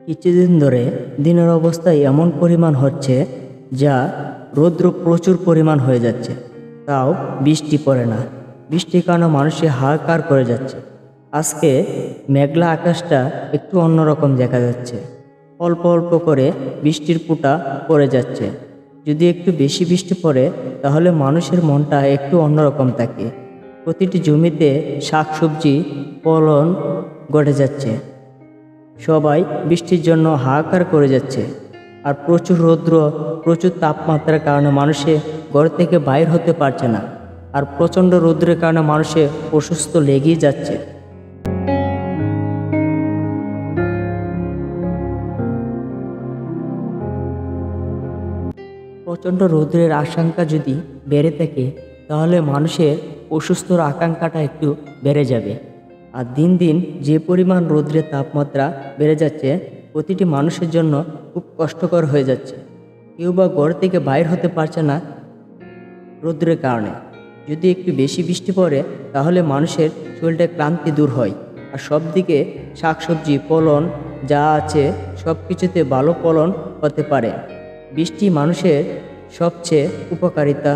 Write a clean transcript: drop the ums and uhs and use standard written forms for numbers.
কিছুদিন ধরে দিনের অবস্থা এমন পরিমাণ হচ্ছে যা রৌদ্র প্রচুর পরিমাণ হয়ে যাচ্ছে, তাও বৃষ্টি পড়ে না। বৃষ্টির কারণে মানুষের হাহাকার করে যাচ্ছে। আজকে মেঘলা আকাশটা একটু অন্যরকম দেখা যাচ্ছে, অল্প অল্প করে বৃষ্টির ফোঁটা পড়ে যাচ্ছে। যদি একটু বেশি বৃষ্টি পড়ে তাহলে মানুষের মনটা একটু অন্যরকম থাকে। প্রতিটি জমিতে শাকসবজি ফলন ঘটে যাচ্ছে, সবাই বৃষ্টির জন্য হাহাকার করে যাচ্ছে। আর প্রচুর রৌদ্র, প্রচুর তাপমাত্রার কারণে মানুষে ঘর থেকে বাইর হতে পারছে না। আর প্রচণ্ড রৌদ্রের কারণে মানুষে অসুস্থ লেগেই যাচ্ছে। প্রচণ্ড রৌদ্রের আশঙ্কা যদি বেড়ে থাকে তাহলে মানুষের অসুস্থর আকাঙ্ক্ষাটা একটু বেড়ে যাবে। আর দিন দিন যে পরিমাণ রৌদ্রের তাপমাত্রা বেড়ে যাচ্ছে, প্রতিটি মানুষের জন্য খুব কষ্টকর হয়ে যাচ্ছে। কেউ বা ঘর থেকে বাইর হতে পারছে না রৌদ্রের কারণে। যদি একটু বেশি বৃষ্টি পড়ে তাহলে মানুষের শরীরটা ক্লান্তি দূর হয়, আর সব দিকে শাকসবজি ফলন যা আছে সব কিছুতে ভালো ফলন হতে পারে। বৃষ্টি মানুষের সবচেয়ে উপকারিতা